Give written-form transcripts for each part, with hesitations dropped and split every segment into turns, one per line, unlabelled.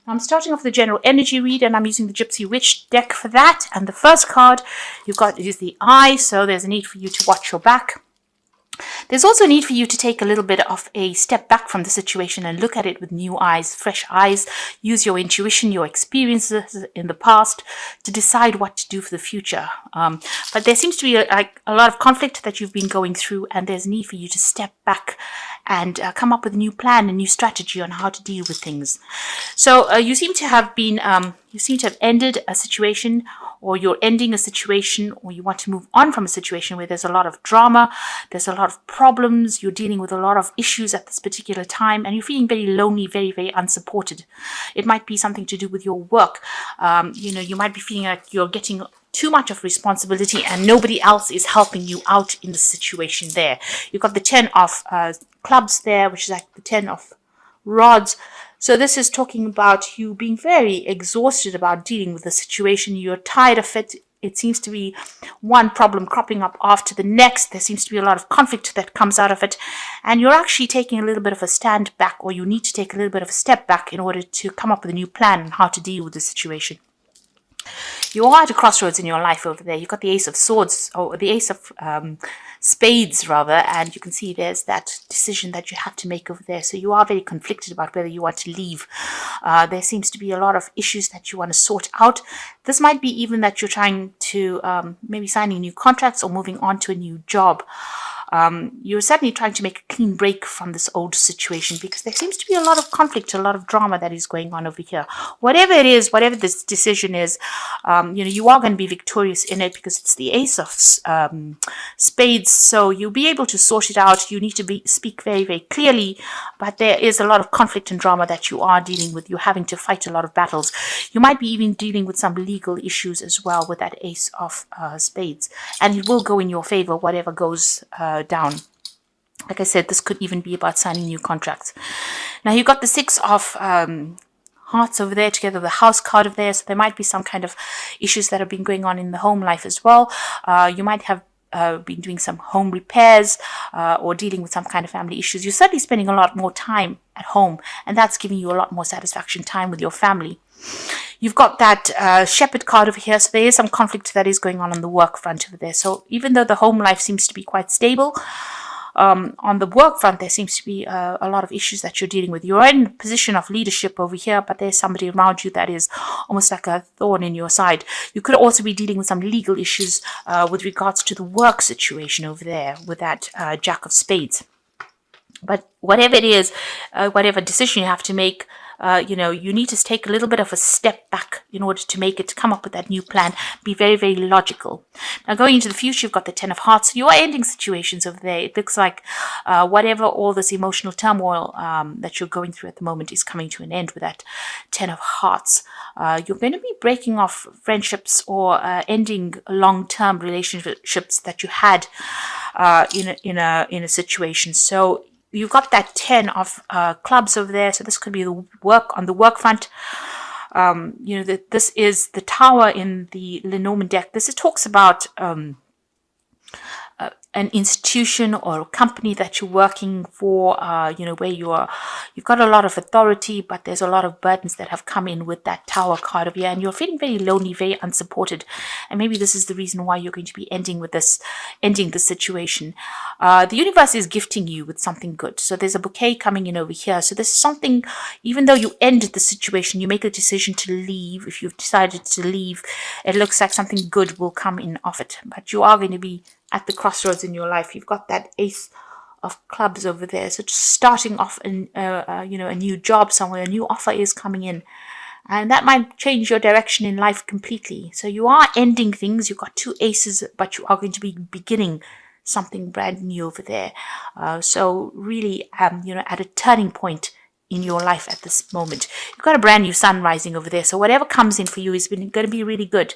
I'm starting off the general energy read, and I'm using the Gypsy Witch deck for that. And the first card you've got is the Eye, so there's a need for you to watch your back. There's also a need for you to take a little bit of a step back from the situation and look at it with new eyes, fresh eyes. Use your intuition, your experiences in the past to decide what to do for the future. But there seems to be a lot of conflict that you've been going through, and there's a need for you to step back and come up with a new plan, a new strategy on how to deal with things. So you seem to have been, you seem to have ended a situation, or you're ending a situation, or you want to move on from a situation where there's a lot of drama, there's a lot of problems, you're dealing with a lot of issues at this particular time, and you're feeling very lonely, very, very unsupported. It might be something to do with your work. You might be feeling like you're getting too much of responsibility and nobody else is helping you out in the situation there. You've got the 10 of clubs there, which is like the 10 of rods. So this is talking about you being very exhausted about dealing with the situation. You're tired of it. It seems to be one problem cropping up after the next. There seems to be a lot of conflict that comes out of it. And you're actually taking a little bit of a stand back, or you need to take a little bit of a step back in order to come up with a new plan on how to deal with the situation. You are at a crossroads in your life over there. You've got the Ace of Swords, or the Ace of Spades, rather, and you can see there's that decision that you have to make over there. So you are very conflicted about whether you want to leave. There seems to be a lot of issues that you want to sort out. This might be even that you're trying to maybe signing new contracts or moving on to a new job. You're certainly trying to make a clean break from this old situation, because there seems to be a lot of conflict, a lot of drama that is going on over here. Whatever it is, whatever this decision is, you are going to be victorious in it, because it's the Ace of Spades. So you'll be able to sort it out. You need to speak very, very clearly, but there is a lot of conflict and drama that you are dealing with. You're having to fight a lot of battles. You might be even dealing with some legal issues as well with that Ace of Spades, and it will go in your favor, whatever goes down. Like I said, this could even be about signing new contracts. Now you've got the 6 of Hearts over there, together with the House card over there. So there might be some kind of issues that have been going on in the home life as well. You might have been doing some home repairs or dealing with some kind of family issues. You're certainly spending a lot more time at home, and that's giving you a lot more satisfaction, time with your family. You've got that Shepherd card over here, so there is some conflict that is going on the work front over there. So even though the home life seems to be quite stable, on the work front, there seems to be a lot of issues that you're dealing with. You're in a position of leadership over here, but there's somebody around you that is almost like a thorn in your side. You could also be dealing with some legal issues with regards to the work situation over there with that Jack of Spades. But whatever it is, whatever decision you have to make, you need to take a little bit of a step back in order to make it, to come up with that new plan. Be very, very logical. Now, going into the future, you've got the 10 of Hearts. You are ending situations over there. It looks like whatever all this emotional turmoil that you're going through at the moment is coming to an end with that 10 of Hearts. You're going to be breaking off friendships or ending long-term relationships that you had in a situation. So you've got that 10 of clubs over there. So this could be the work on the work front. This is the Tower in the Lenormand deck. This talks about an institution or a company that you're working for, where you've got a lot of authority, but there's a lot of burdens that have come in with that Tower card over here, and you're feeling very lonely, very unsupported. And maybe this is the reason why you're going to be ending this situation. The universe is gifting you with something good. So there's a bouquet coming in over here. So there's something, even though you end the situation, you make a decision to leave. If you've decided to leave, it looks like something good will come in of it. But you are going to be at the crossroads in your life. You've got that Ace of Clubs over there. So just starting off a new job somewhere, a new offer is coming in. And that might change your direction in life completely. So you are ending things. You've got 2 aces, but you are going to be beginning something brand new over there. So really, at a turning point in your life at this moment. You've got a brand new sun rising over there. So whatever comes in for you is going to be really good.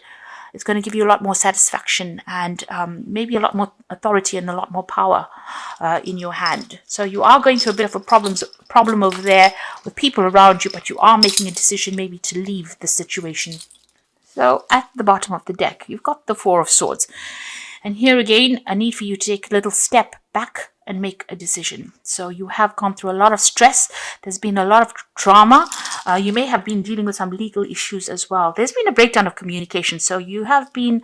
It's going to give you a lot more satisfaction and maybe a lot more authority and a lot more power in your hand. So you are going through a bit of a problem over there with people around you, but you are making a decision maybe to leave the situation. So at the bottom of the deck, you've got the 4 of Swords. And here again, a need for you to take a little step back and make a decision. So you have gone through a lot of stress. There's been a lot of drama. You may have been dealing with some legal issues as well. There's been a breakdown of communication. So you have been,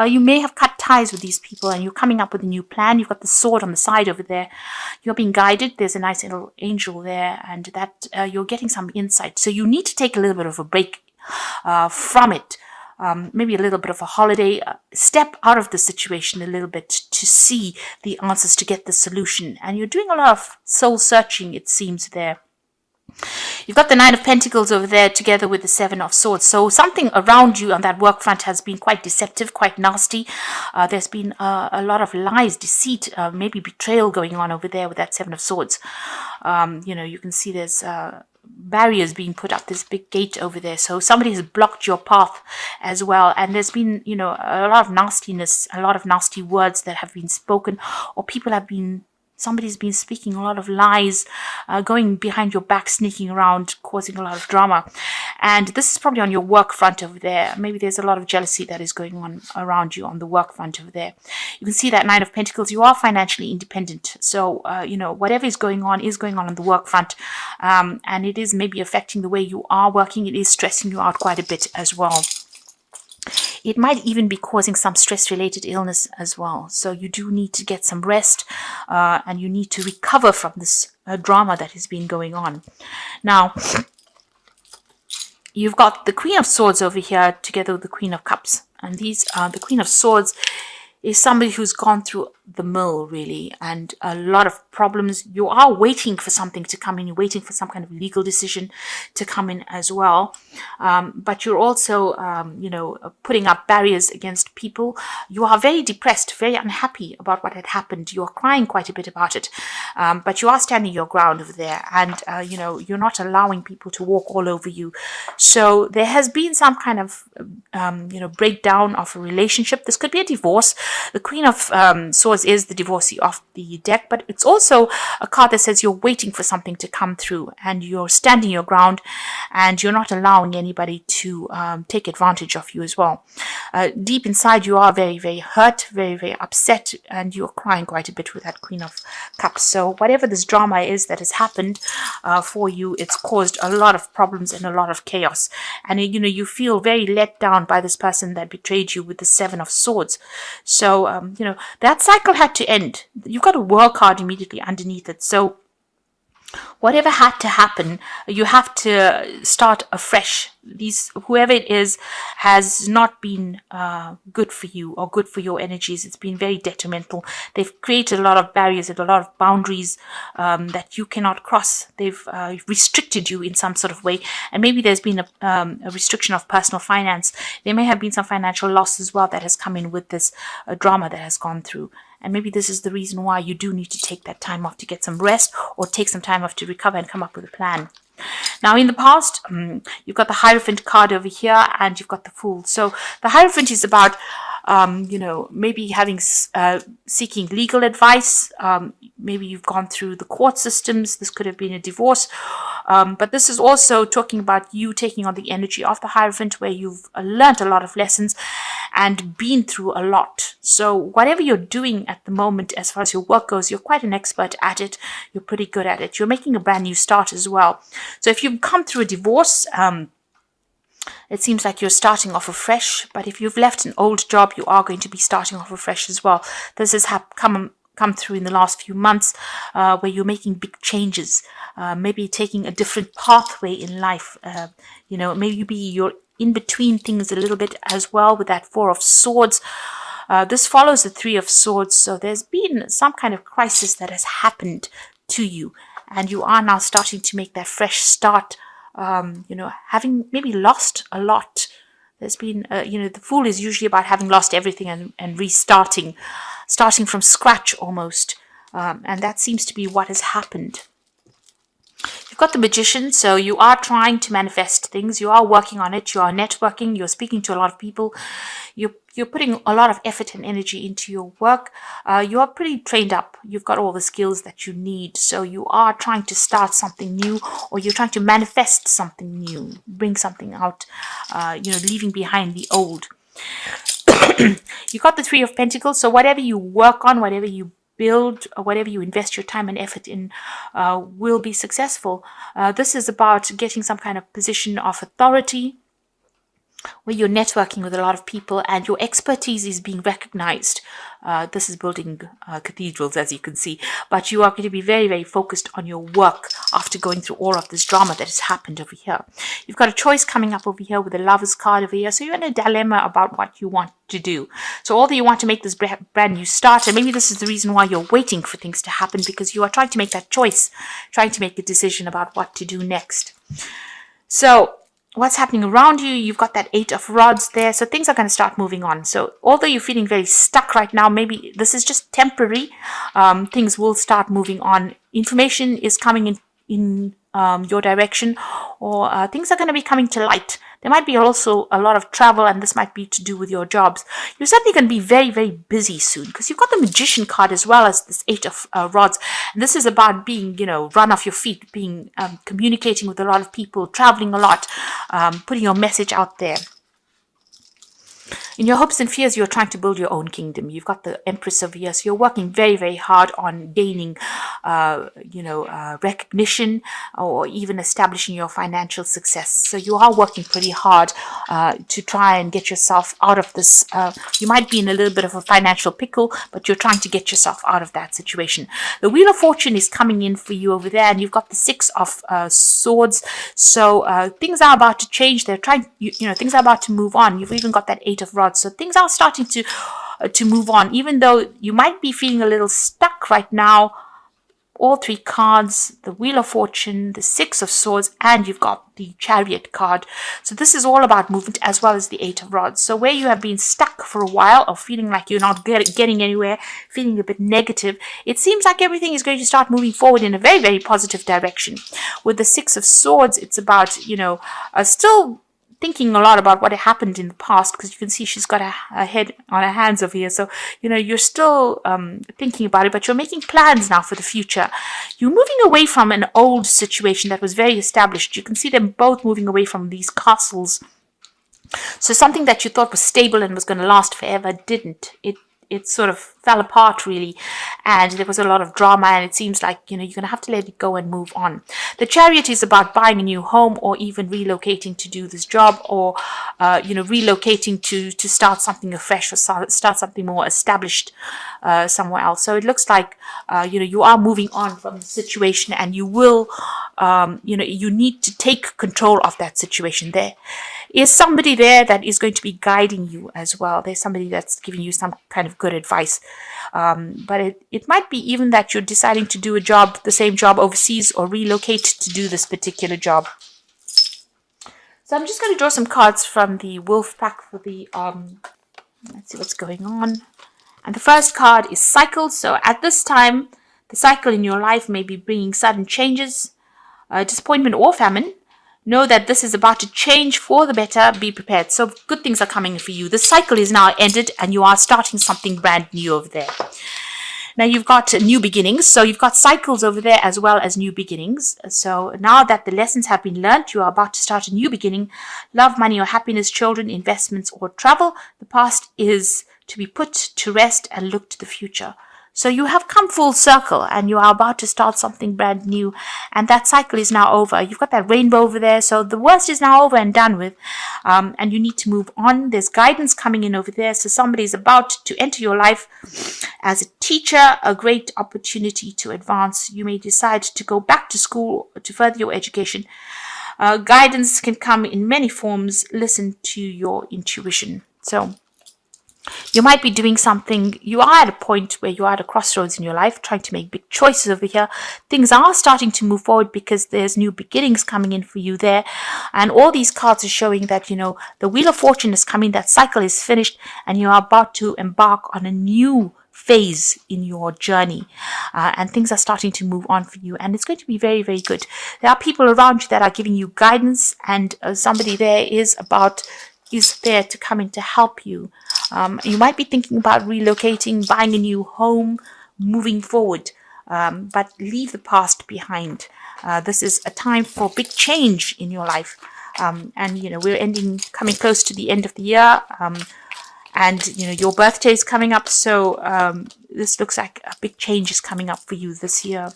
you may have cut ties with these people, and you're coming up with a new plan. You've got the sword on the side over there. You're being guided. There's a nice little angel there, and that you're getting some insight. So you need to take a little bit of a break from it. Maybe a little bit of a holiday, step out of the situation a little bit to see the answers, to get the solution. And you're doing a lot of soul searching, it seems, there. You've got the Nine of Pentacles over there together with the Seven of Swords. So something around you on that work front has been quite deceptive, quite nasty. There's been a lot of lies, deceit, maybe betrayal going on over there with that Seven of Swords. You can see there's barriers being put up, this big gate over there. So somebody has blocked your path as well. And there's been, a lot of nastiness, a lot of nasty words that have been spoken, or somebody's been speaking a lot of lies, going behind your back, sneaking around, causing a lot of drama. And this is probably on your work front over there. Maybe there's a lot of jealousy that is going on around you on the work front over there. You can see that Nine of Pentacles. You are financially independent. So, whatever is going on on the work front. And it is maybe affecting the way you are working. It is stressing you out quite a bit as well. It might even be causing some stress-related illness as well. So you do need to get some rest, and you need to recover from this drama that has been going on. Now, you've got the Queen of Swords over here together with the Queen of Cups. And the Queen of Swords is somebody who's gone through the mill, really, and a lot of problems. You are waiting for something to come in. You're waiting for some kind of legal decision to come in as well. But you're also, putting up barriers against people. You are very depressed, very unhappy about what had happened. You are crying quite a bit about it. But you are standing your ground over there, and, you're not allowing people to walk all over you. So there has been some kind of, breakdown of a relationship. This could be a divorce. The Queen of Swords is the divorcee of the deck, but it's also a card that says you're waiting for something to come through, and you're standing your ground, and you're not allowing anybody to take advantage of you as well. Deep inside, you are very, very hurt, very, very upset, and you're crying quite a bit with that Queen of Cups. So whatever this drama is that has happened for you, it's caused a lot of problems and a lot of chaos. And, you feel very let down by this person that betrayed you with the Seven of Swords. So, that cycle had to end. You've got a World card immediately underneath it. So whatever had to happen, you have to start afresh. Whoever it is has not been good for you or good for your energies. It's been very detrimental. They've created a lot of barriers and a lot of boundaries that you cannot cross. They've restricted you in some sort of way. And maybe there's been a restriction of personal finance. There may have been some financial loss as well that has come in with this drama that has gone through. And maybe this is the reason why you do need to take that time off to get some rest, or take some time off to recover and come up with a plan. Now, in the past, you've got the Hierophant card over here, and you've got the Fool. So the Hierophant is about, maybe seeking legal advice. Maybe you've gone through the court systems. This could have been a divorce. But this is also talking about you taking on the energy of the Hierophant, where you've learned a lot of lessons and been through a lot. So whatever you're doing at the moment, as far as your work goes, you're quite an expert at it. You're pretty good at it. You're making a brand new start as well. So if you've come through a divorce, it seems like you're starting off afresh. But if you've left an old job, you are going to be starting off afresh as well. This has come through in the last few months, where you're making big changes, maybe taking a different pathway in life. Maybe you're in between things a little bit as well with that Four of Swords. This follows the Three of Swords. So there's been some kind of crisis that has happened to you, and you are now starting to make that fresh start, having maybe lost a lot. There's been, the Fool is usually about having lost everything and restarting, starting from scratch almost. And that seems to be what has happened. You've got the Magician, so you are trying to manifest things. You are working on it. You are networking. You're speaking to a lot of people. You're putting a lot of effort and energy into your work. You are pretty trained up. You've got all the skills that you need. So you are trying to start something new, or you're trying to manifest something new, bring something out, leaving behind the old. You got the Three of Pentacles. So whatever you work on, whatever you build, or whatever you invest your time and effort in, will be successful. This is about getting some kind of position of authority, where you're networking with a lot of people and your expertise is being recognized. This is building cathedrals, as you can see, but you are going to be very, very focused on your work after going through all of this drama that has happened over here. You've got a choice coming up over here with the Lovers card over here, so you're in a dilemma about what you want to do. So although you want to make this brand new start, and maybe this is the reason why you're waiting for things to happen, because you are trying to make that choice, trying to make a decision about what to do next. So what's happening around you, you've got that 8 of Rods there, so things are going to start moving on. So although you're feeling very stuck right now, maybe this is just temporary, things will start moving on. Information is coming in your direction, or things are going to be coming to light. There might be also a lot of travel, and this might be to do with your jobs. You're certainly going to be very, very busy soon, because you've got the Magician card as well as this 8 of Rods. And this is about being, run off your feet, being communicating with a lot of people, traveling a lot, putting your message out there. In your hopes and fears, you're trying to build your own kingdom. You've got the Empress over here, so you're working very, very hard on gaining, recognition, or even establishing your financial success. So you are working pretty hard to try and get yourself out of this. You might be in a little bit of a financial pickle, but you're trying to get yourself out of that situation. The Wheel of Fortune is coming in for you over there, and you've got the 6 of Swords. So things are about to change. They're trying, things are about to move on. You've even got that 8 of Rods. So things are starting to move on, even though you might be feeling a little stuck right now. All 3 cards, the Wheel of Fortune, the 6 of Swords, and you've got the Chariot card. So this is all about movement, as well as the 8 of Rods. So where you have been stuck for a while, or feeling like you're not getting anywhere, feeling a bit negative, it seems like everything is going to start moving forward in a very, very positive direction. With the 6 of Swords, it's about, still thinking a lot about what happened in the past, because you can see she's got her head on her hands over here. So, you're still thinking about it, but you're making plans now for the future. You're moving away from an old situation that was very established. You can see them both moving away from these castles. So something that you thought was stable and was going to last forever didn't. It sort of fell apart, really, and there was a lot of drama, and it seems like, you're going to have to let it go and move on. The Chariot is about buying a new home, or even relocating to do this job, or, relocating to start something afresh, or start something more established somewhere else. So it looks like, you are moving on from the situation, and you will, you need to take control of that situation. There is somebody there that is going to be guiding you as well. There's somebody that's giving you some kind of good advice. But it might be even that you're deciding to do the same job overseas, or relocate to do this particular job. So I'm just going to draw some cards from the Wolf pack for the, let's see what's going on. And the first card is Cycle. So at this time, the cycle in your life may be bringing sudden changes, disappointment, or famine. Know that this is about to change for the better. Be prepared. So good things are coming for you. The cycle is now ended, and you are starting something brand new over there. Now you've got new beginnings. So you've got cycles over there as well as new beginnings. So now that the lessons have been learnt, you are about to start a new beginning. Love, money, or happiness, children, investments, or travel. The past is to be put to rest and look to the future. So you have come full circle, and you are about to start something brand new, and that cycle is now over. You've got that rainbow over there, so the worst is now over and done with, and you need to move on. There's guidance coming in over there, so somebody is about to enter your life as a teacher, a great opportunity to advance. You may decide to go back to school to further your education. Guidance can come in many forms. Listen to your intuition. So you might be doing something. You are at a point where you are at a crossroads in your life, trying to make big choices over here. Things are starting to move forward because there's new beginnings coming in for you there. And all these cards are showing that, the Wheel of Fortune is coming, that cycle is finished, and you are about to embark on a new phase in your journey, and things are starting to move on for you, and it's going to be very, very good. There are people around you that are giving you guidance, and somebody there is there to come in to help you. You might be thinking about relocating, buying a new home, moving forward, but leave the past behind. This is a time for big change in your life. And we're coming close to the end of the year. and your birthday is coming up, so this looks like a big change is coming up for you this year.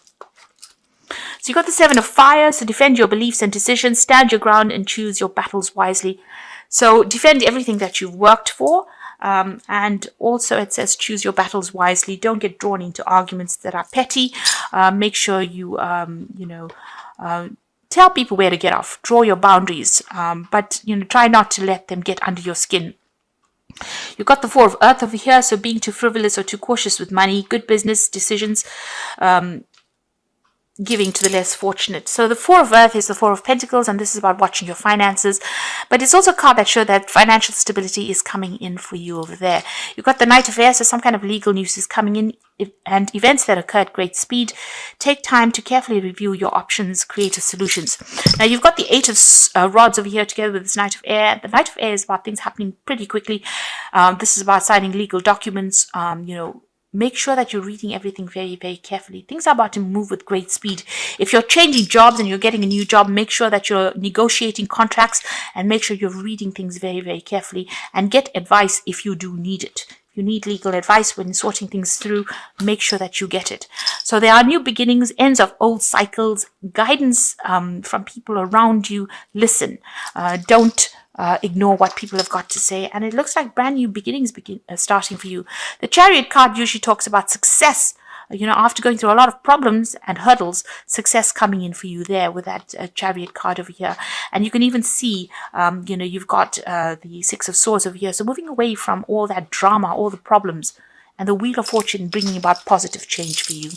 So you got the Seven of Fire, so defend your beliefs and decisions, stand your ground and choose your battles wisely. So defend everything that you've worked for, and also it says choose your battles wisely. Don't get drawn into arguments that are petty. Make sure you, tell people where to get off, draw your boundaries, but try not to let them get under your skin. You've got the Four of Earth over here, so being too frivolous or too cautious with money, good business decisions, giving to the less fortunate. So the Four of Earth is the Four of Pentacles, and this is about watching your finances, but it's also a card that shows that financial stability is coming in for you over there. You've got the Knight of Air, so some kind of legal news is coming in, and events that occur at great speed. Take time to carefully review your options, creative solutions. Now you've got the Eight of Rods over here together with this Knight of Air. The Knight of Air is about things happening pretty quickly. This is about signing legal documents, make sure that you're reading everything very, very carefully. Things are about to move with great speed. If you're changing jobs and you're getting a new job, make sure that you're negotiating contracts and make sure you're reading things very, very carefully, and get advice if you do need it. If you need legal advice when sorting things through, make sure that you get it. So there are new beginnings, ends of old cycles, guidance from people around you. Listen, don't ignore what people have got to say, and it looks like brand new beginnings starting for you. The Chariot card usually talks about success. After going through a lot of problems and hurdles, success coming in for you there with that Chariot card over here. And you can even see, you've got the Six of Swords over here. So moving away from all that drama, all the problems, and the Wheel of Fortune bringing about positive change for you.